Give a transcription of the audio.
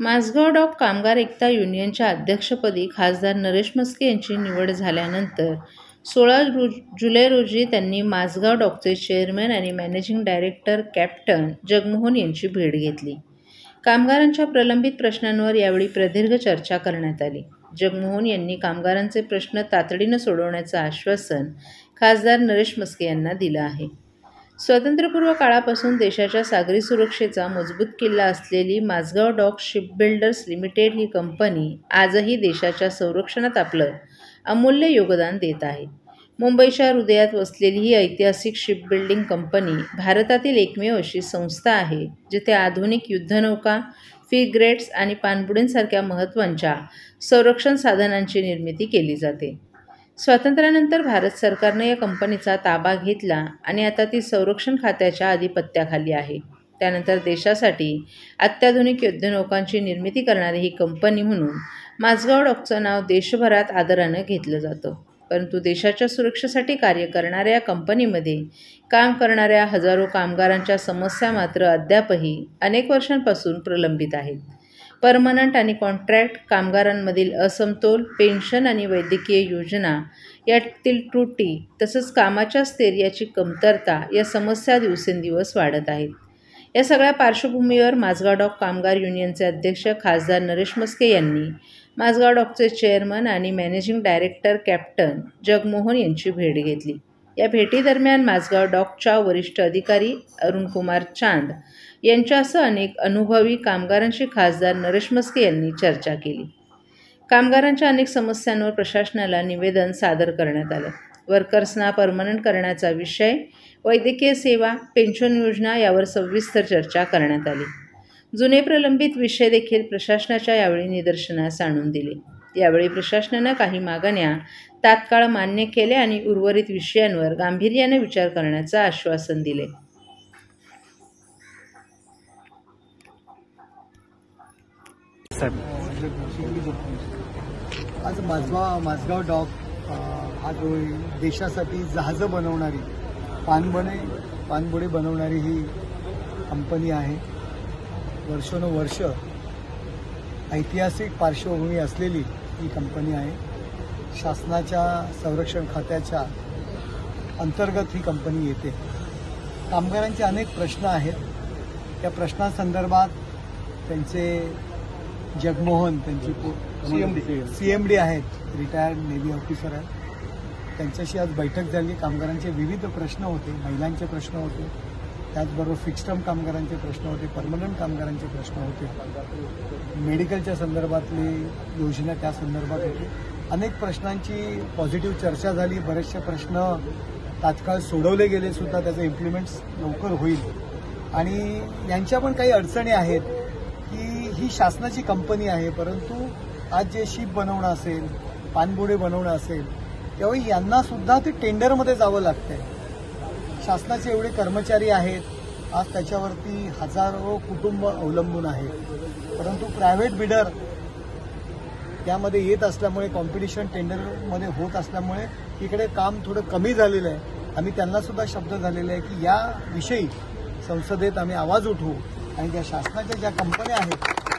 Mazgaon dock कामगार एकता युनियनच्या अध्यक्षपदी खासदार नरेश म्हस्के यांची निवड झाल्यानंतर 16 जुलै रोजी त्यांनी माझगाव डॉकचे चेअरमन आणि मॅनेजिंग डायरेक्टर कॅप्टन जगमोहन यांची भेट घेतली. कामगारांच्या प्रलंबित प्रश्नांवर यावेळी प्रदीर्घ चर्चा करण्यात आली. जगमोहन यांनी कामगारांचे प्रश्न तातडीनं सोडवण्याचं आश्वासन खासदार नरेश म्हस्के यांना दिलं आहे. स्वातंत्र्यपूर्व काळापासून देशाच्या सागरी सुरक्षेचा मजबूत किल्ला असलेली माझगाव डॉक शिपबिल्डर्स लिमिटेड ही कंपनी आजही देशाच्या संरक्षणात आपलं अमूल्य योगदान देत आहे. मुंबईच्या हृदयात वसलेली ही ऐतिहासिक शिपबिल्डिंग कंपनी भारतातील एकमेव अशी संस्था आहे जिथे आधुनिक युद्धनौका, फ्रिगेट्स आणि पाणबुडींसारख्या महत्त्वाच्या संरक्षण साधनांची निर्मिती केली जाते. स्वातंत्र्यानंतर भारत सरकारने या कंपनीचा ताबा घेतला आणि आता ती संरक्षण खात्याच्या अधिपत्याखाली आहे. त्यानंतर देशासाठी अत्याधुनिक युद्धनौकांची निर्मिती करणारी ही कंपनी म्हणून माझगाव डॉकचं नाव देशभरात आदरानं घेतलं जातं. परंतु देशाच्या सुरक्षेसाठी कार्य करणाऱ्या या कंपनीमध्ये काम करणाऱ्या हजारो कामगारांच्या समस्या मात्र अद्यापही अनेक वर्षांपासून प्रलंबित आहेत. परमनंट आणि कॉन्ट्रॅक्ट कामगारांमधील असमतोल, पेन्शन आणि वैद्यकीय योजना यातील त्रुटी तसंच कामाच्या स्थैर्याची कमतरता या समस्या दिवसेंदिवस वाढत आहेत. या सगळ्या पार्श्वभूमीवर माझगाव डॉक कामगार युनियनचे अध्यक्ष खासदार नरेश म्हस्के यांनी माझगाव डॉकचे चेअरमन आणि मॅनेजिंग डायरेक्टर कॅप्टन जगमोहन यांची भेट घेतली. या भेटीदरम्यान माझगाव डॉकच्या वरिष्ठ अधिकारी अरुणकुमार चांद यांच्यासह अनेक अनुभवी कामगारांशी खासदार नरेश म्हस्के यांनी चर्चा केली. कामगारांच्या अनेक समस्यांवर प्रशासनाला निवेदन सादर करण्यात आलं. वर्कर्सना परमनंट करण्याचा विषय, वैद्यकीय सेवा, पेन्शन योजना यावर सविस्तर चर्चा करण्यात आली. जुने प्रलंबित विषय देखील प्रशासनाच्या यावेळी निदर्शनास आणून दिले. यावेळी प्रशासनानं काही मागण्या तात्काळ मान्य केल्या आणि उर्वरित विषयांवर गांभीर्याने विचार करण्याचं आश्वासन दिले. आज माझगाव डॉक हा जो देशासाठी जहाजं बनवणारी, पाणबुडी बनवणारी ही कंपनी आहे. वर्षोनवर्ष ऐतिहासिक पार्श्वभूमी असलेली ही कंपनी आहे. शासनाच्या संरक्षण खात्याच्या अंतर्गत ही कंपनी येते. कामगारांचे अनेक प्रश्न आहेत. त्या प्रश्नांसंदर्भात त्यांचे जगमोहन, त्यांची CMD आहेत, रिटायर्ड नेव्ही ऑफिसर आहेत. त्यांच्याशी आज बैठक झाली. कामगारांचे विविध प्रश्न होते, महिलांचे प्रश्न होते, त्याचबरोबर फिक्स्ड टर्म कामगारांचे प्रश्न होते, परमनंट कामगारांचे प्रश्न होते, मेडिकलच्या संदर्भातली योजना त्या संदर्भात होती. अनेक प्रश्नांची पॉझिटिव्ह चर्चा झाली. बरेचसे प्रश्न तात्काळ सोडवले गेले सुद्धा, त्याचं इम्प्लिमेंट्स लवकर होईल. आणि यांच्या पण काही अडचणी आहेत की ही शासनाची कंपनी आहे, परंतु आज जे शिप बनवणं असेल, पाणबुडी बनवणं असेल, तेव्हा यांना सुद्धा ते टेंडरमध्ये जावं लागतंय. शासनाचे एवढे कर्मचारी आहेत, आज त्याच्यावरती हजारो कुटुंब अवलंबून आहेत. परंतु प्रायव्हेट बिडर त्यामध्ये येत असल्यामुळे, कॉम्पिटिशन टेंडरमध्ये होत असल्यामुळे इकडे काम थोडं कमी झालेलं आहे. आम्ही त्यांना सुद्धा शब्द झालेले आहे की याविषयी संसदेत आम्ही आवाज उठवू आणि त्या शासनाच्या ज्या कंपन्या आहेत